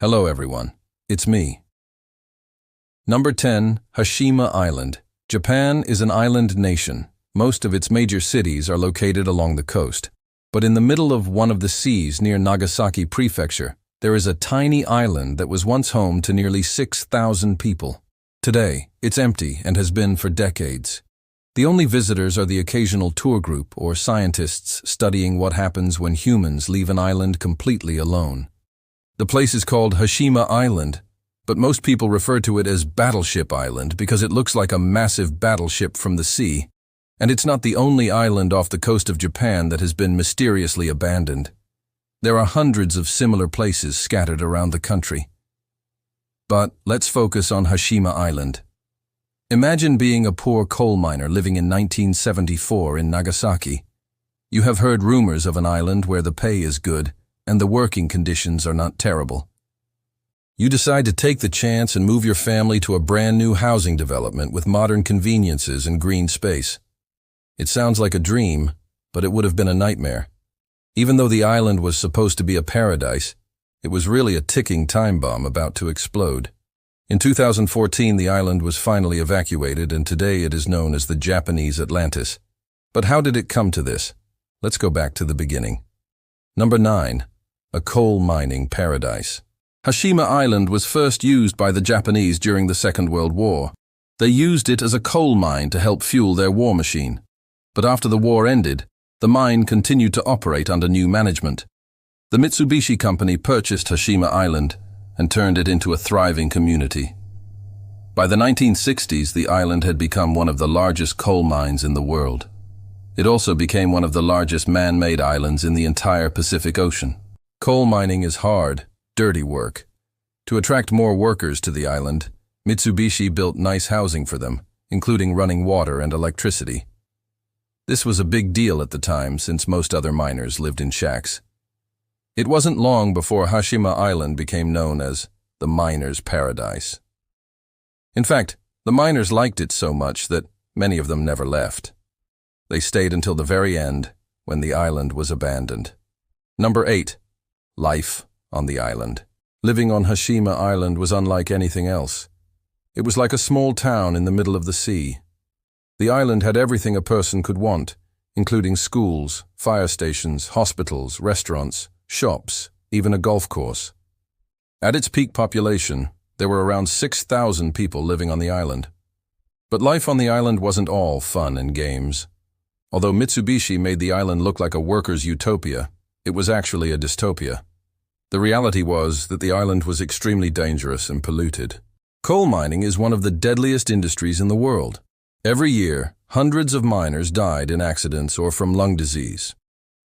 Hello everyone, it's me. Number 10, Hashima Island. Japan is an island nation. Most of its major cities are located along the coast. But in the middle of one of the seas near Nagasaki Prefecture, there is a tiny island that was once home to nearly 6,000 people. Today, it's empty and has been for decades. The only visitors are the occasional tour group or scientists studying what happens when humans leave an island completely alone. The place is called Hashima Island, but most people refer to it as Battleship Island because it looks like a massive battleship from the sea, and it's not the only island off the coast of Japan that has been mysteriously abandoned. There are hundreds of similar places scattered around the country. But let's focus on Hashima Island. Imagine being a poor coal miner living in 1974 in Nagasaki. You have heard rumors of an island where the pay is good and the working conditions are not terrible. You decide to take the chance and move your family to a brand new housing development with modern conveniences and green space. It sounds like a dream, but it would have been a nightmare. Even though the island was supposed to be a paradise, it was really a ticking time bomb about to explode. In 2014, the island was finally evacuated, and today it is known as the Japanese Atlantis. But how did it come to this? Let's go back to the beginning. Number 9. A coal mining paradise. Hashima Island was first used by the Japanese during the Second World War. They used it as a coal mine to help fuel their war machine. But after the war ended, the mine continued to operate under new management. The Mitsubishi Company purchased Hashima Island and turned it into a thriving community. By the 1960s, the island had become one of the largest coal mines in the world. It also became one of the largest man-made islands in the entire Pacific Ocean. Coal mining is hard, dirty work. To attract more workers to the island, Mitsubishi built nice housing for them, including running water and electricity. This was a big deal at the time since most other miners lived in shacks. It wasn't long before Hashima Island became known as the miners' paradise. In fact, the miners liked it so much that many of them never left. They stayed until the very end, when the island was abandoned. Number 8. Life on the island. Living on Hashima Island was unlike anything else. It was like a small town in the middle of the sea. The island had everything a person could want, including schools, fire stations, hospitals, restaurants, shops, even a golf course. At its peak population, there were around 6,000 people living on the island. But life on the island wasn't all fun and games. Although Mitsubishi made the island look like a worker's utopia, it was actually a dystopia. The reality was that the island was extremely dangerous and polluted. Coal mining is one of the deadliest industries in the world. Every year, hundreds of miners died in accidents or from lung disease.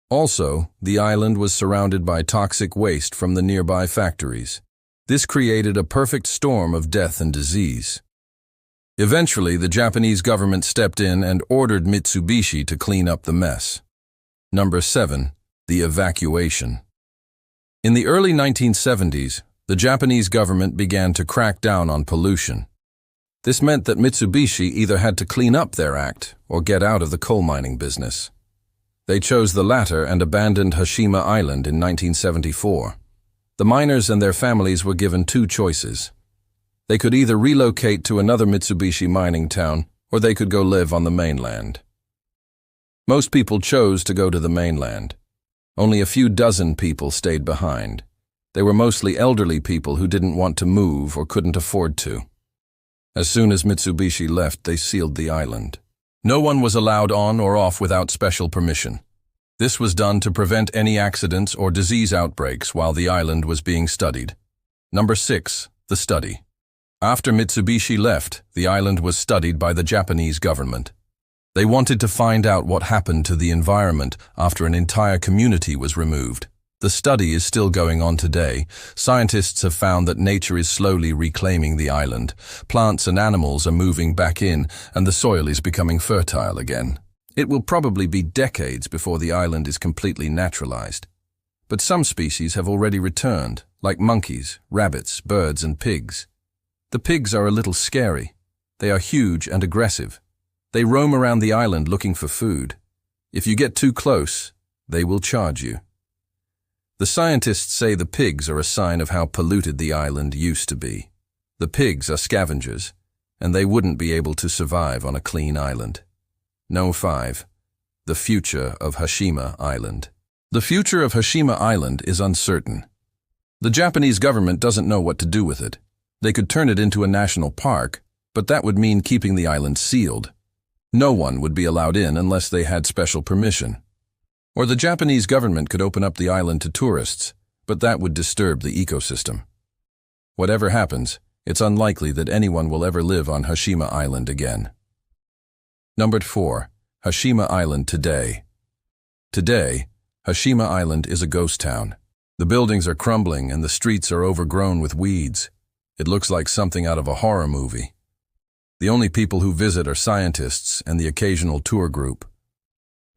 Also, the island was surrounded by toxic waste from the nearby factories. This created a perfect storm of death and disease. Eventually, the Japanese government stepped in and ordered Mitsubishi to clean up the mess. Number 7. The evacuation. In the early 1970s, the Japanese government began to crack down on pollution. This meant that Mitsubishi either had to clean up their act or get out of the coal mining business. They chose the latter and abandoned Hashima Island in 1974. The miners and their families were given two choices. They could either relocate to another Mitsubishi mining town, or they could go live on the mainland. Most people chose to go to the mainland. Only a few dozen people stayed behind. They were mostly elderly people who didn't want to move or couldn't afford to. As soon as Mitsubishi left, they sealed the island. No one was allowed on or off without special permission. This was done to prevent any accidents or disease outbreaks while the island was being studied. Number 6. The study. After Mitsubishi left, the island was studied by the Japanese government. They wanted to find out what happened to the environment after an entire community was removed. The study is still going on today. Scientists have found that nature is slowly reclaiming the island. Plants and animals are moving back in, and the soil is becoming fertile again. It will probably be decades before the island is completely naturalized. But some species have already returned, like monkeys, rabbits, birds, and pigs. The pigs are a little scary. They are huge and aggressive. They roam around the island looking for food. If you get too close, they will charge you. The scientists say the pigs are a sign of how polluted the island used to be. The pigs are scavengers, and they wouldn't be able to survive on a clean island. No. 5. The future of Hashima Island. The future of Hashima Island is uncertain. The Japanese government doesn't know what to do with it. They could turn it into a national park, but that would mean keeping the island sealed. No one would be allowed in unless they had special permission. Or the Japanese government could open up the island to tourists, but that would disturb the ecosystem. Whatever happens, it's unlikely that anyone will ever live on Hashima Island again. Number 4. Hashima Island today. Today, Hashima Island is a ghost town. The buildings are crumbling and the streets are overgrown with weeds. It looks like something out of a horror movie. The only people who visit are scientists and the occasional tour group.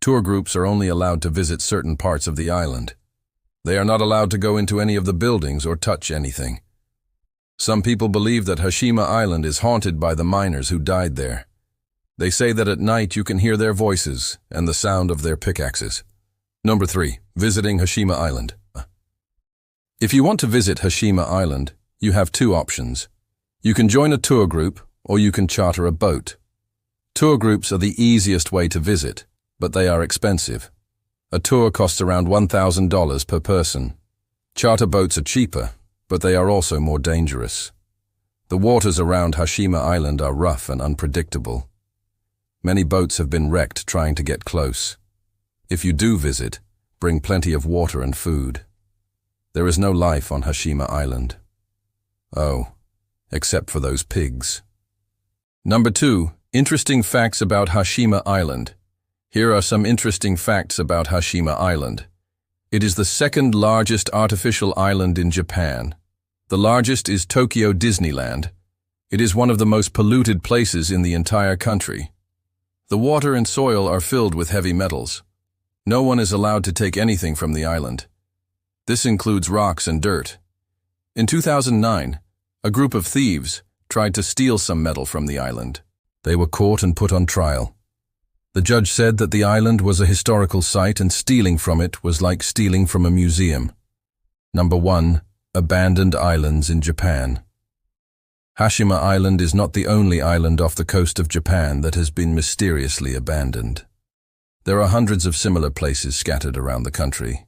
Tour groups are only allowed to visit certain parts of the island. They are not allowed to go into any of the buildings or touch anything. Some people believe that Hashima Island is haunted by the miners who died there. They say that at night you can hear their voices and the sound of their pickaxes. Number 3. Visiting Hashima Island. If you want to visit Hashima Island, you have 2 options. You can join a tour group or you can charter a boat. Tour groups are the easiest way to visit, but they are expensive. A tour costs around $1,000 per person. Charter boats are cheaper, but they are also more dangerous. The waters around Hashima Island are rough and unpredictable. Many boats have been wrecked trying to get close. If you do visit, bring plenty of water and food. There is no life on Hashima Island. Oh, except for those pigs. Number 2. Interesting facts about Hashima Island. Here are some interesting facts about Hashima Island. It is the 2nd largest artificial island in Japan. The largest is Tokyo Disneyland. It is one of the most polluted places in the entire country. The water and soil are filled with heavy metals. No one is allowed to take anything from the island. This includes rocks and dirt. In 2009, a group of thieves tried to steal some metal from the island. They were caught and put on trial. The judge said that the island was a historical site and stealing from it was like stealing from a museum. Number 1. Abandoned islands in Japan. Hashima Island is not the only island off the coast of Japan that has been mysteriously abandoned. There are hundreds of similar places scattered around the country.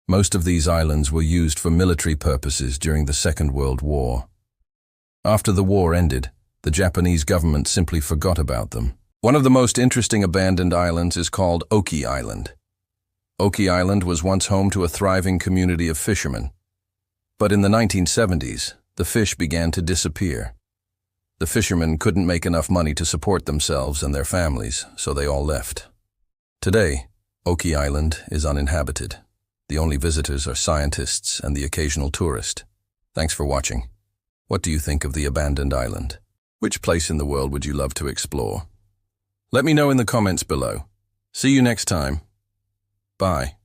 Most of these islands were used for military purposes during the Second World War. After the war ended, the Japanese government simply forgot about them. One of the most interesting abandoned islands is called Oki Island. Oki Island was once home to a thriving community of fishermen. But in the 1970s, the fish began to disappear. The fishermen couldn't make enough money to support themselves and their families, so they all left. Today, Oki Island is uninhabited. The only visitors are scientists and the occasional tourist. Thanks for watching. What do you think of the abandoned island? Which place in the world would you love to explore? Let me know in the comments below. See you next time. Bye.